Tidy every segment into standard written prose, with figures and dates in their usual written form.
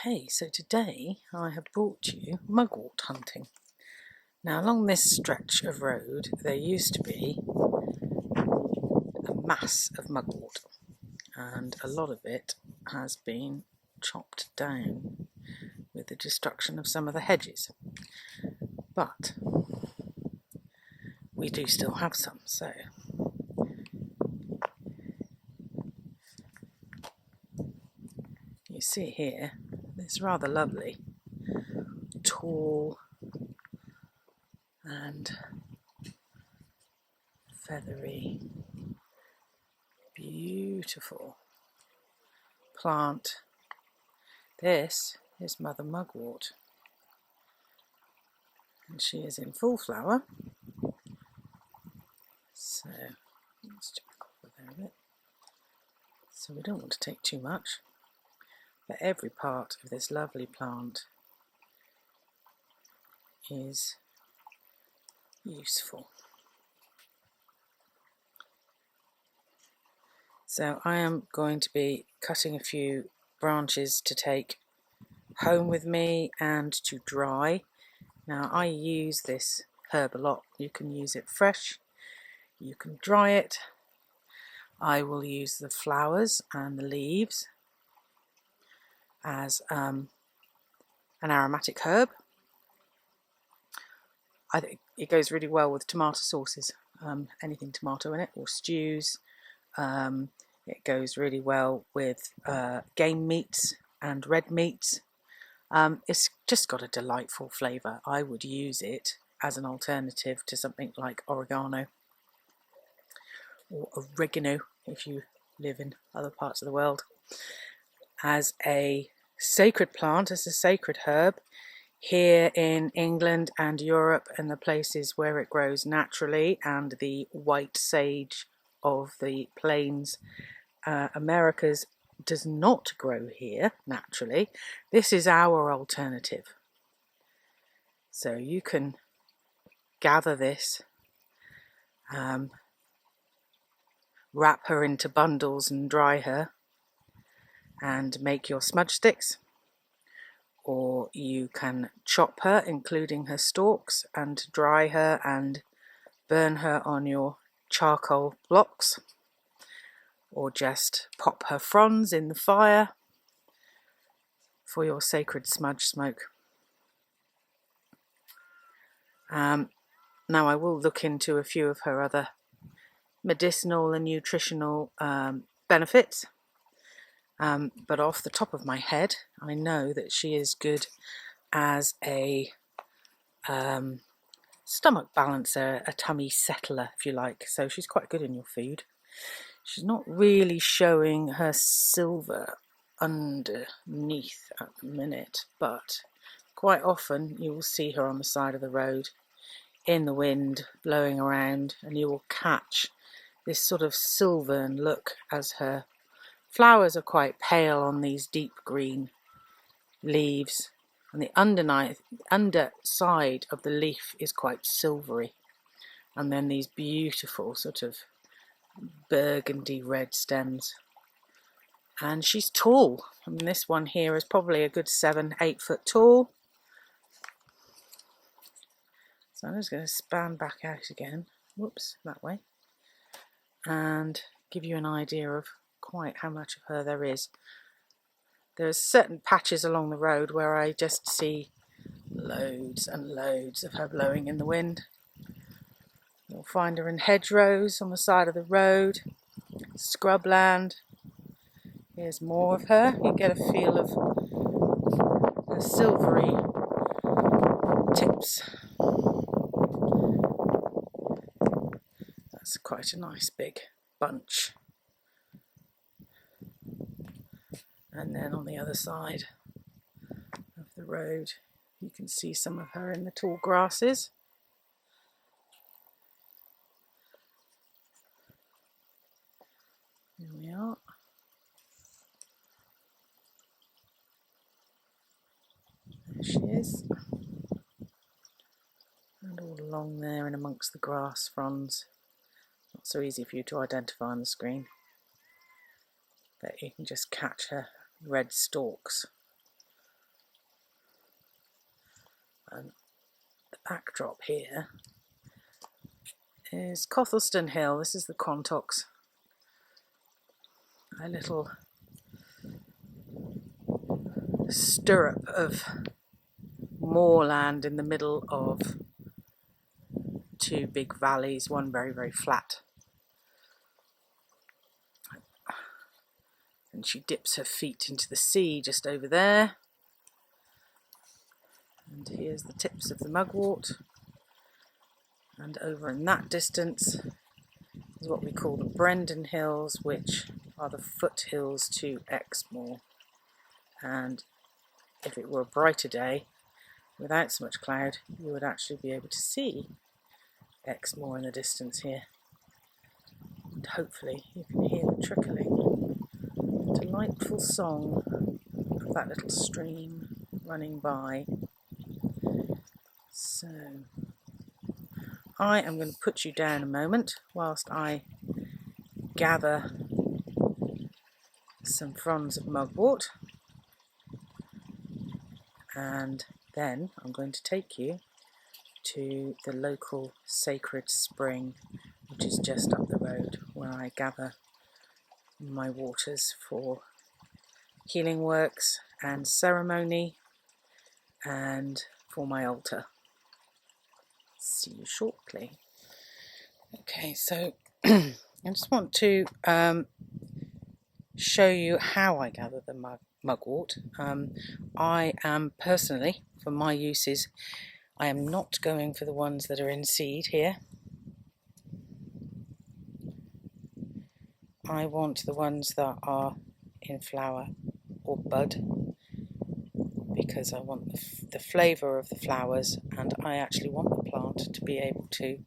Okay, so today I have brought you mugwort hunting. Now along this stretch of road there used to be a mass of mugwort, and a lot of it has been chopped down with the destruction of some of the hedges. But we do still have some, so you see here this rather lovely, tall and feathery, beautiful plant. This is Mother Mugwort, and she is in full flower. So let's just cover there a bit. So we don't want to take too much, but every part of this lovely plant is useful. So I am going to be cutting a few branches to take home with me and to dry. Now I use this herb a lot. You can use it fresh, you can dry it. I will use the flowers and the leaves as an aromatic herb. I think it goes really well with tomato sauces, anything tomato in it, or stews. It goes really well with game meats and red meats. It's just got a delightful flavour. I would use it as an alternative to something like oregano or oregano if you live in other parts of the world. As a sacred plant, as a sacred herb, here in England and Europe and the places where it grows naturally, and the white sage of the plains, Americas, does not grow here naturally. This is our alternative. So you can gather this, wrap her into bundles and dry her and make your smudge sticks, or you can chop her including her stalks and dry her and burn her on your charcoal blocks, or just pop her fronds in the fire for your sacred smudge smoke. Now I will look into a few of her other medicinal and nutritional benefits, but off the top of my head I know that she is good as a stomach balancer, a tummy settler if you like, so she's quite good in your food. She's not really showing her silver underneath at the minute, but quite often you will see her on the side of the road in the wind blowing around, and you will catch this sort of silvern look as her flowers are quite pale on these deep green leaves, and the underside of the leaf is quite silvery, and then these beautiful sort of burgundy red stems. And she's tall. I mean, this one here is probably a good 7-8 foot tall. So I'm just going to span back out again, whoops, that way, and give you an idea of quite how much of her there is. There's certain patches along the road where I just see loads and loads of her blowing in the wind. You'll find her in hedgerows on the side of the road, scrubland. Here's more of her. You get a feel of her silvery tips. That's quite a nice big bunch. And then on the other side of the road you can see some of her in the tall grasses. Here we are. There she is. And all along there and amongst the grass fronds. Not so easy for you to identify on the screen, but you can just catch her red stalks And the backdrop here is Cothelstone Hill. This is the Quantox, a little stirrup of moorland in the middle of two big valleys, one very, very flat. And she dips her feet into the sea just over there. And here's the tips of the mugwort. And over in that distance is what we call the Brendan Hills, which are the foothills to Exmoor. And if it were a brighter day, without so much cloud, you would actually be able to see Exmoor in the distance here. And hopefully you can hear the trickling, delightful song of that little stream running by. So I am going to put you down a moment whilst I gather some fronds of mugwort, and then I'm going to take you to the local sacred spring, which is just up the road, where I gather my waters for healing works and ceremony and for my altar. See you shortly. Okay, so I just want to show you how I gather the mugwort. I am personally, for my uses, I am not going for the ones that are in seed here. I want the ones that are in flower or bud, because I want the flavour of the flowers, and I actually want the plant to be able to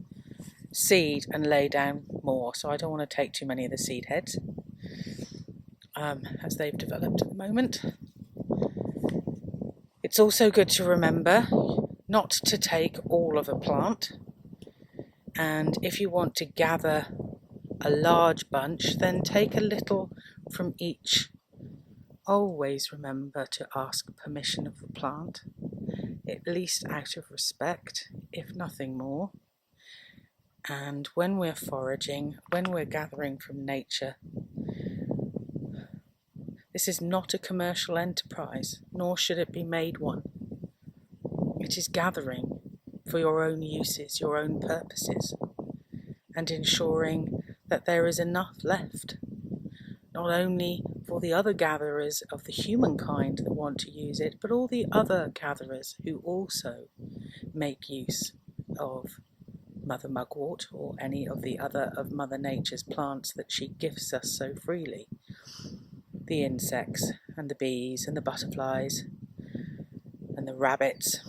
seed and lay down more, so I don't want to take too many of the seed heads as they've developed at the moment. It's also good to remember not to take all of a plant, and if you want to gather a large bunch, then take a little from each. Always remember to ask permission of the plant, at least out of respect, if nothing more. And when we're foraging, when we're gathering from nature, this is not a commercial enterprise, nor should it be made one. It is gathering for your own uses, your own purposes, and ensuring that there is enough left, not only for the other gatherers of the humankind that want to use it, but all the other gatherers who also make use of Mother Mugwort or any of the other of Mother Nature's plants that she gifts us so freely. The insects and the bees and the butterflies and the rabbits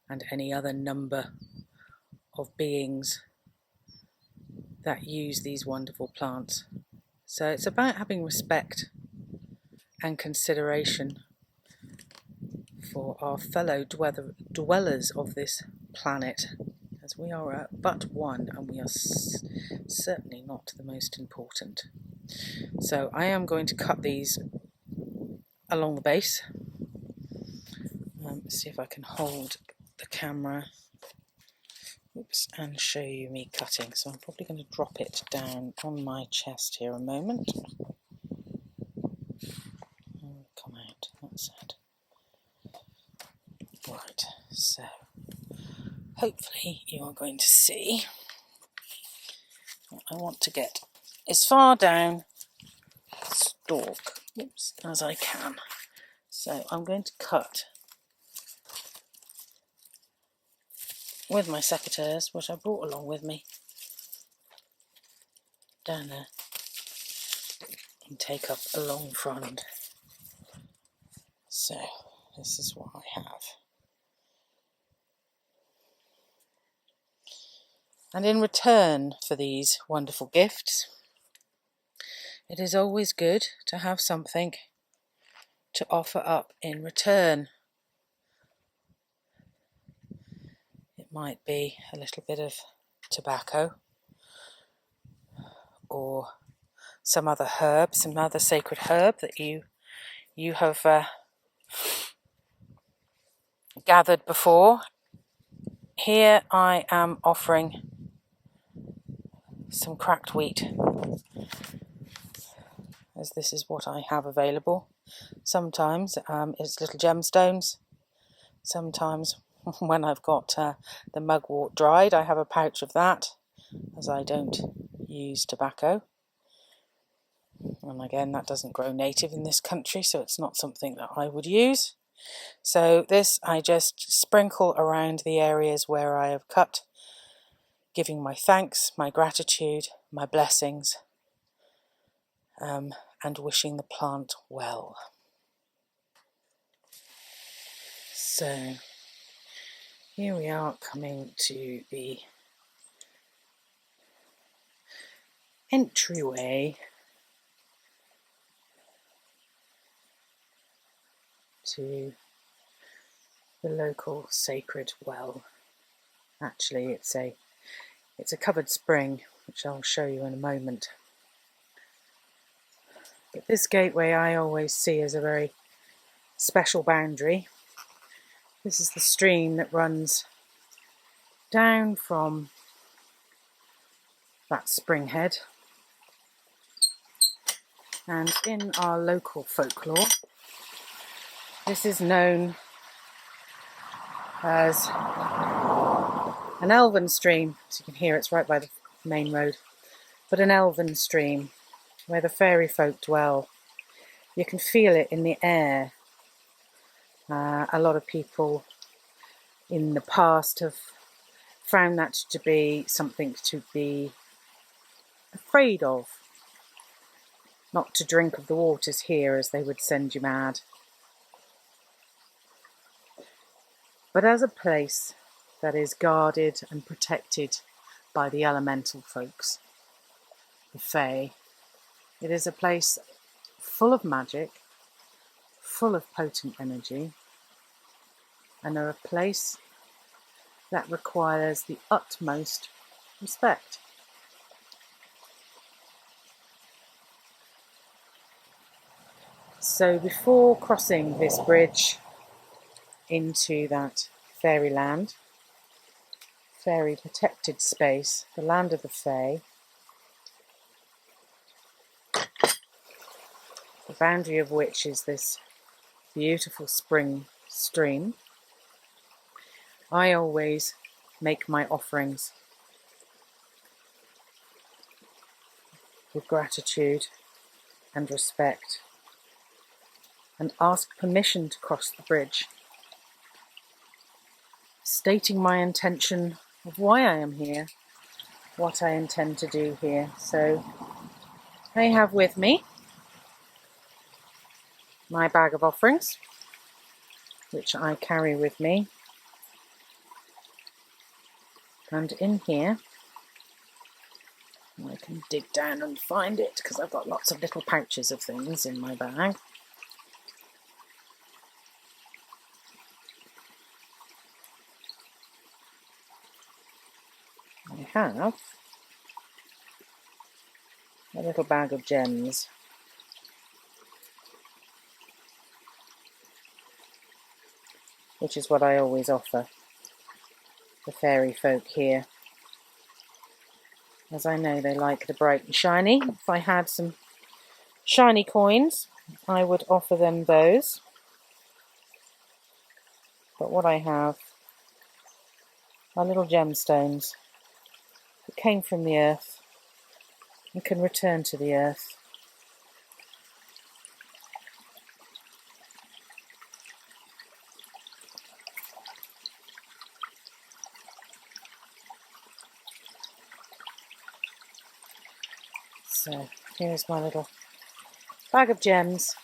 and any other number of beings that use these wonderful plants. So it's about having respect and consideration for our fellow dwellers of this planet, as we are but one, and we are certainly not the most important. So I am going to cut these along the base. See if I can hold the camera and show you me cutting. So I'm probably going to drop it down on my chest here a moment. Come out, that's it. Right, so hopefully you are going to see what I want to get as far down the stalk as I can. So I'm going to cut with my secateurs, which I brought along with me, down there, and take up a long frond. So this is what I have. And in return for these wonderful gifts, it is always good to have something to offer up in return. It might be a little bit of tobacco, or some other herb, some other sacred herb that you have gathered before. Here I am offering some cracked wheat, as this is what I have available. Sometimes it's little gemstones. Sometimes when I've got the mugwort dried, I have a pouch of that, as I don't use tobacco. And again, that doesn't grow native in this country, so it's not something that I would use. So this I just sprinkle around the areas where I have cut, giving my thanks, my gratitude, my blessings, and wishing the plant well. So here we are coming to the entryway to the local sacred well. Actually, it's a covered spring, which I'll show you in a moment. But this gateway I always see as a very special boundary. This is the stream that runs down from that spring head. And in our local folklore, this is known as an elven stream. As you can hear, it's right by the main road. But an elven stream where the fairy folk dwell. You can feel it in the air. A lot of people in the past have found that to be something to be afraid of. Not to drink of the waters here, as they would send you mad. But as a place that is guarded and protected by the elemental folks, the Fae, it is a place full of magic, full of potent energy, and a place that requires the utmost respect. So before crossing this bridge into that fairyland, fairy protected space, the land of the Fae, the boundary of which is this beautiful spring stream, I always make my offerings with gratitude and respect, and ask permission to cross the bridge, stating my intention of why I am here, what I intend to do here. So I have with me my bag of offerings, which I carry with me, and in here, I can dig down and find it because I've got lots of little pouches of things in my bag. I have a little bag of gems. Which is what I always offer the fairy folk here, as I know they like the bright and shiny. If I had some shiny coins, I would offer them those. But what I have are little gemstones that came from the earth and can return to the earth. So here's my little bag of gems.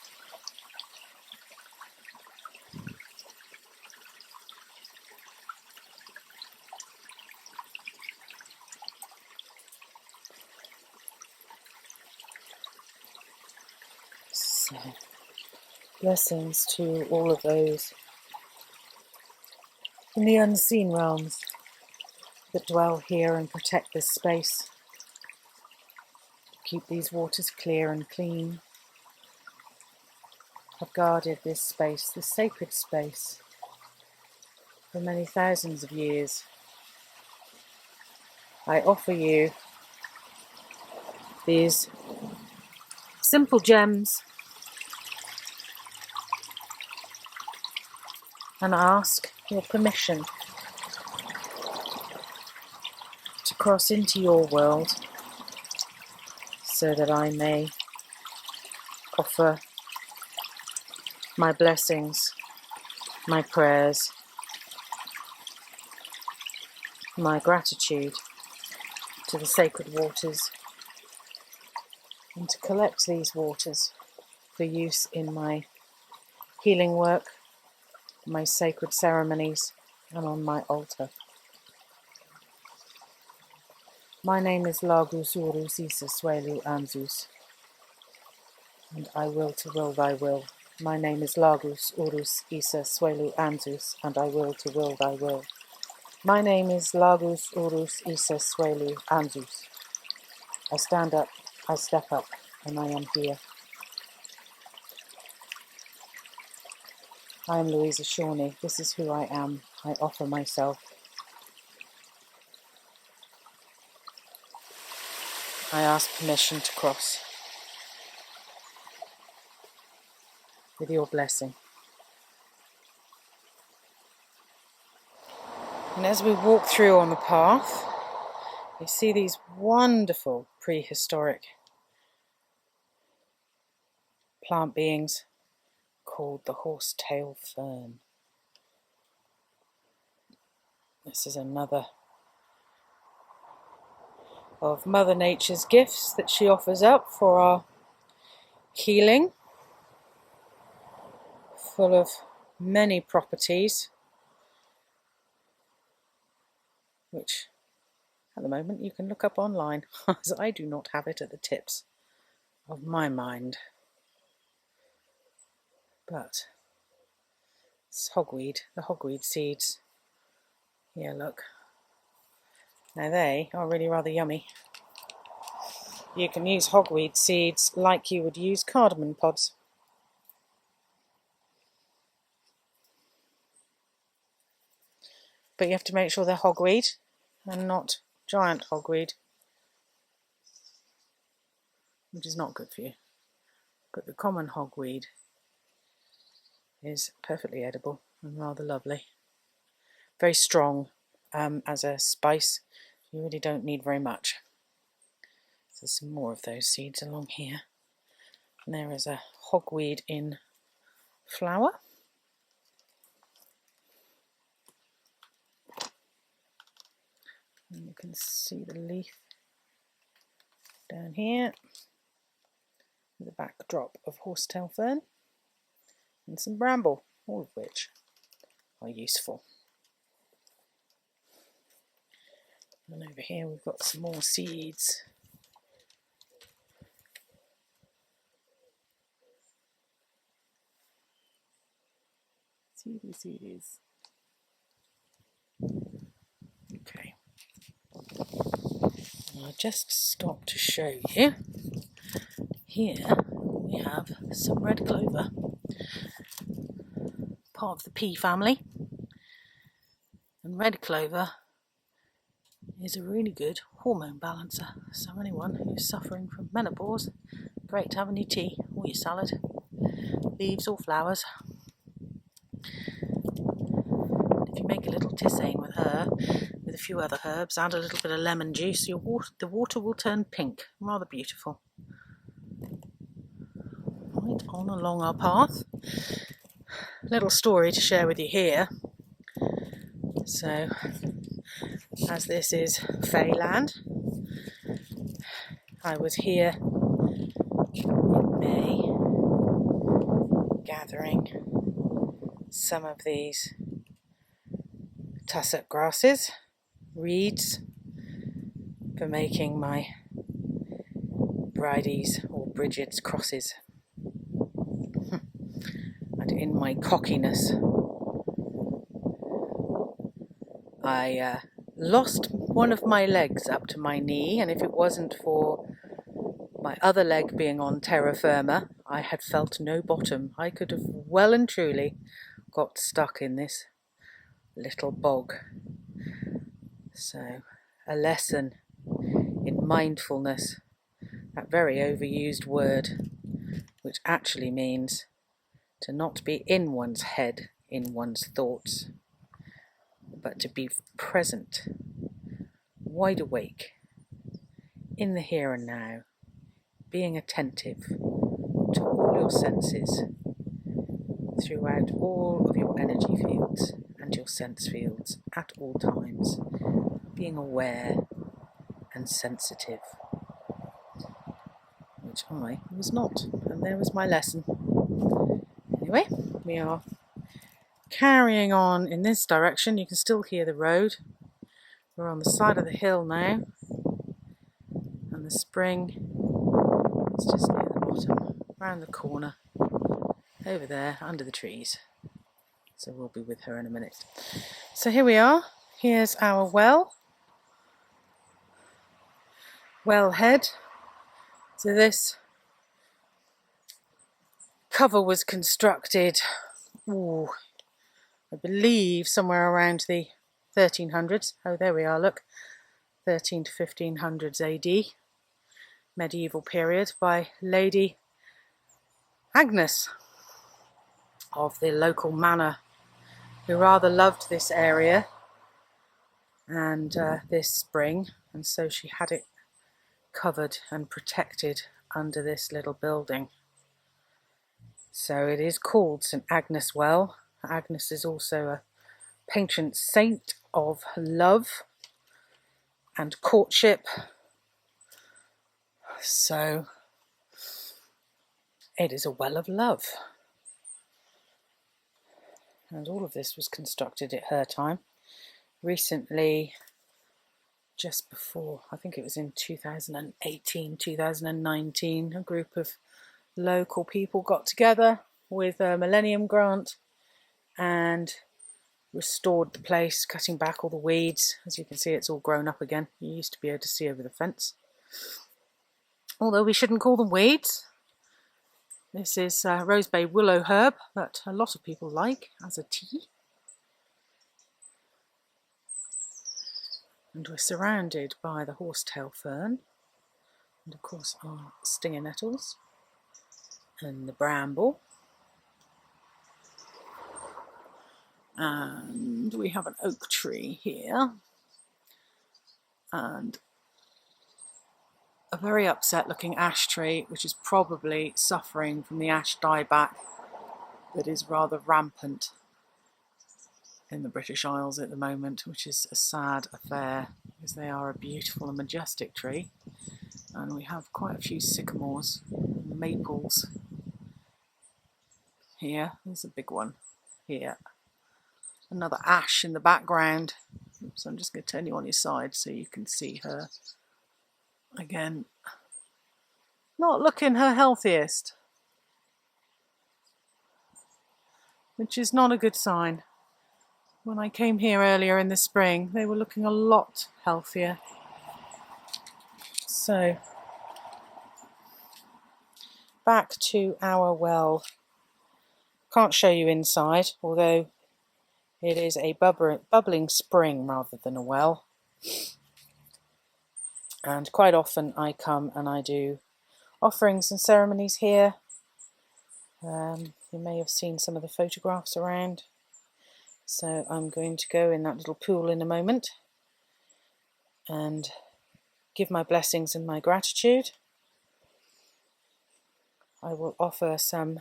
So blessings to all of those in the unseen realms that dwell here and protect this space. Keep these waters clear and clean. Have guarded this space, this sacred space, for many thousands of years. I offer you these simple gems and ask your permission to cross into your world so that I may offer my blessings, my prayers, my gratitude to the sacred waters, and to collect these waters for use in my healing work, my sacred ceremonies, and on my altar. My name is Lagus Urus Isa Swelu Anzus, and I will to will thy will. My name is Lagus Urus Isa Swelu Anzus, and I will to will thy will. My name is Lagus Urus Isa Swelu Anzus. I stand up, I step up, and I am here. I am Louisa Shawnee. This is who I am. I offer myself. I ask permission to cross with your blessing. And as we walk through on the path, you see these wonderful prehistoric plant beings called the horsetail fern. This is another of Mother Nature's gifts that she offers up for our healing, full of many properties, which at the moment you can look up online, as I do not have it at the tips of my mind. But it's hogweed, the hogweed seeds. Here, look. Now they are really rather yummy. You can use hogweed seeds like you would use cardamom pods. But you have to make sure they're hogweed and not giant hogweed, which is not good for you. But the common hogweed is perfectly edible and rather lovely. Very strong as a spice. You really don't need very much. So there's some more of those seeds along here. And there is a hogweed in flower. And you can see the leaf down here with a backdrop of horsetail fern and some bramble, all of which are useful. And over here we've got some more seeds. Seedies. Okay. I'll just stop to show you. Here we have some red clover, part of the pea family. And red clover is a really good hormone balancer. So anyone who's suffering from menopause, great to have in your tea or your salad, leaves or flowers. If you make a little tisane with her, with a few other herbs, add a little bit of lemon juice, the water will turn pink. Rather beautiful. Right, on along our path. Little story to share with you here. So, as this is Fayland, I was here in May gathering some of these tussock grasses, reeds, for making my Bridie's or Bridget's crosses. And in my cockiness, I lost one of my legs up to my knee, and if it wasn't for my other leg being on terra firma, I had felt no bottom. I could have well and truly got stuck in this little bog. So, a lesson in mindfulness, that very overused word, which actually means to not be in one's head, in one's thoughts, but to be present, wide awake, in the here and now, being attentive to all your senses throughout all of your energy fields and your sense fields at all times, being aware and sensitive, which I was not, and there was my lesson. Anyway, we are carrying on in this direction. You can still hear the road. We're on the side of the hill now, and the spring is just near the bottom, round the corner, over there under the trees. So we'll be with her in a minute. So here we are. Here's our wellhead. So this cover was constructed, I believe somewhere around the 1300s. Oh, there we are, look. 13 to 1500s AD, medieval period, by Lady Agnes of the local manor, who rather loved this area and this spring, and so she had it covered and protected under this little building. So it is called St. Agnes Well. Agnes is also a patron saint of love and courtship. So it is a well of love. And all of this was constructed at her time. Recently, just before, I think it was in 2018, 2019, a group of local people got together with a Millennium Grant and restored the place, cutting back all the weeds. As you can see, it's all grown up again. You used to be able to see over the fence. Although we shouldn't call them weeds. This is Rosebay Willow herb that a lot of people like as a tea. And we're surrounded by the horsetail fern, and of course our stinger nettles, and the bramble. And we have an oak tree here, and a very upset looking ash tree, which is probably suffering from the ash dieback that is rather rampant in the British Isles at the moment, which is a sad affair because they are a beautiful and majestic tree, and we have quite a few sycamores, maples here. There's a big one here. Another ash in the background. So I'm just going to turn you on your side so you can see her again. Not looking her healthiest, which is not a good sign. When I came here earlier in the spring, they were looking a lot healthier. So, back to our well. Can't show you inside, although it is a bubbling spring rather than a well. And quite often I come and I do offerings and ceremonies here. You may have seen some of the photographs around. So I'm going to go in that little pool in a moment and give my blessings and my gratitude. I will offer some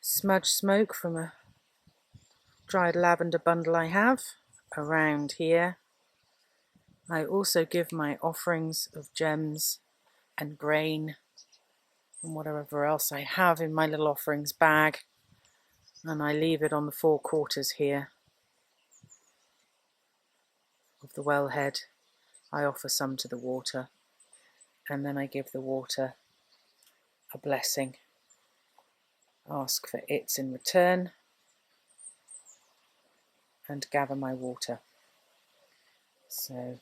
smudge smoke from a dried lavender bundle I have around here. I also give my offerings of gems and grain and whatever else I have in my little offerings bag, and I leave it on the four quarters here of the wellhead. I offer some to the water, and then I give the water a blessing, ask for its in return, and gather my water. So,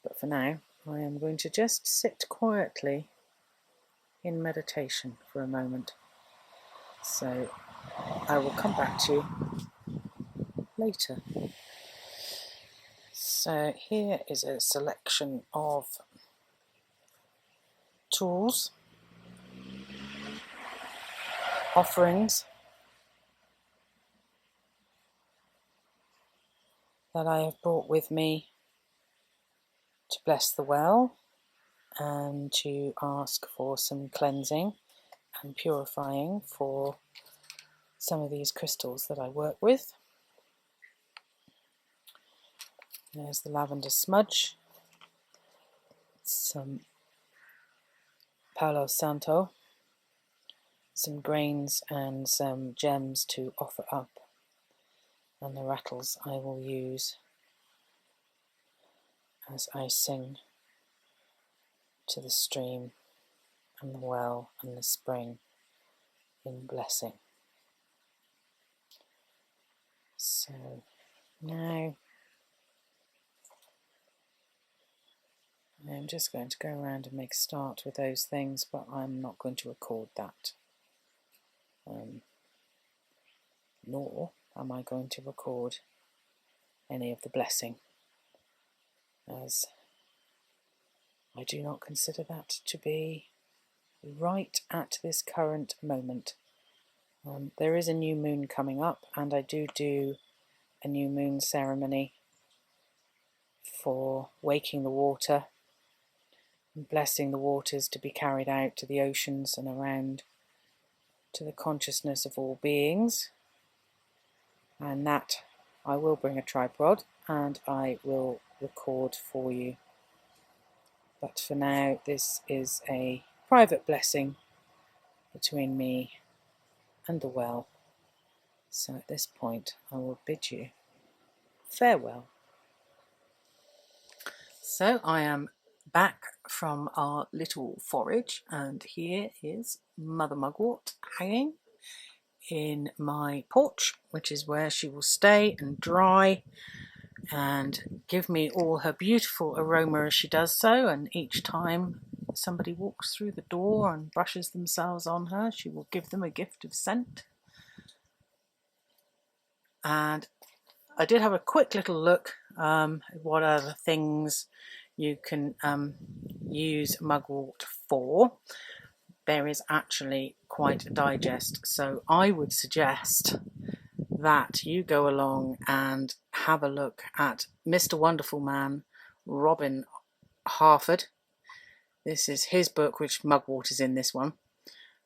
but for now, I am going to just sit quietly in meditation for a moment. So I will come back to you later. So here is a selection of tools, offerings that I have brought with me to bless the well and to ask for some cleansing and purifying for some of these crystals that I work with. There's the lavender smudge, some Palo Santo, some grains and some gems to offer up, and the rattles I will use as I sing to the stream and the well and the spring in blessing. So now I'm just going to go around and make a start with those things, but I'm not going to record that. Nor am I going to record any of the blessing, as I do not consider that to be right at this current moment. There is a new moon coming up, and I do a new moon ceremony for waking the water and blessing the waters to be carried out to the oceans and around to the consciousness of all beings. And that I will bring a tripod and I will record for you. But for now, this is a private blessing between me and the well. So at this point, I will bid you farewell. So I am back from our little forage, and here is Mother Mugwort hanging in my porch, which is where she will stay and dry and give me all her beautiful aroma as she does so. And each time somebody walks through the door and brushes themselves on her, she will give them a gift of scent. And I did have a quick little look at what other things you can use mugwort for. There is actually quite a digest, so I would suggest that you go along and have a look at Mr. Wonderful Man, Robin Harford. This is his book, which mugwort is in this one,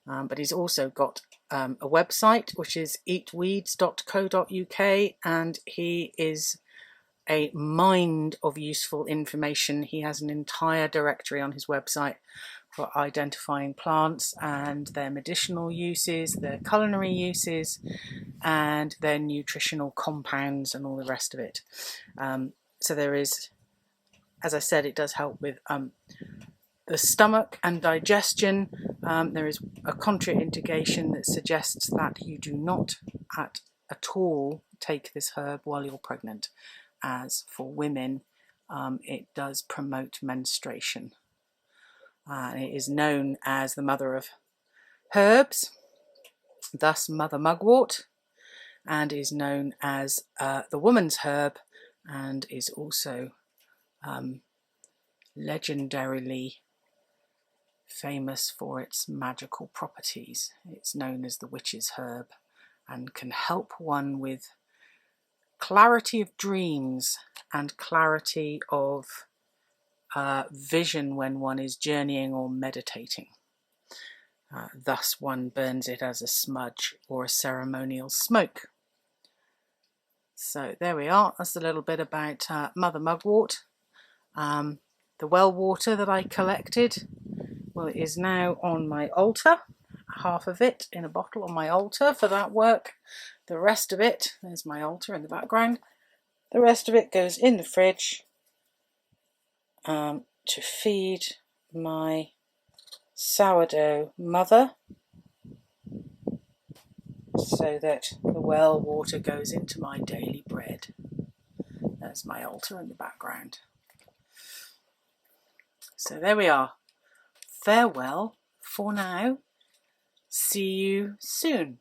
but he's also got a website which is eatweeds.co.uk, and he is a mind of useful information. He has an entire directory on his website for identifying plants and their medicinal uses, their culinary uses, and their nutritional compounds and all the rest of it. So there is, as I said, it does help with the stomach and digestion. There is a contraindication that suggests that you do not at all take this herb while you're pregnant, as for women it does promote menstruation. It is known as the mother of herbs, thus Mother Mugwort, and is known as the woman's herb, and is also legendarily famous for its magical properties. It's known as the witch's herb and can help one with clarity of dreams and clarity of vision when one is journeying or meditating. Thus one burns it as a smudge or a ceremonial smoke. So there we are. That's a little bit about Mother Mugwort. The well water that I collected, well, it is now on my altar. Half of it in a bottle on my altar for that work. The rest of it, there's my altar in the background, the rest of it goes in the fridge to feed my sourdough mother, so that the well water goes into my daily bread. There's my altar in the background. So there we are. Farewell for now. See you soon.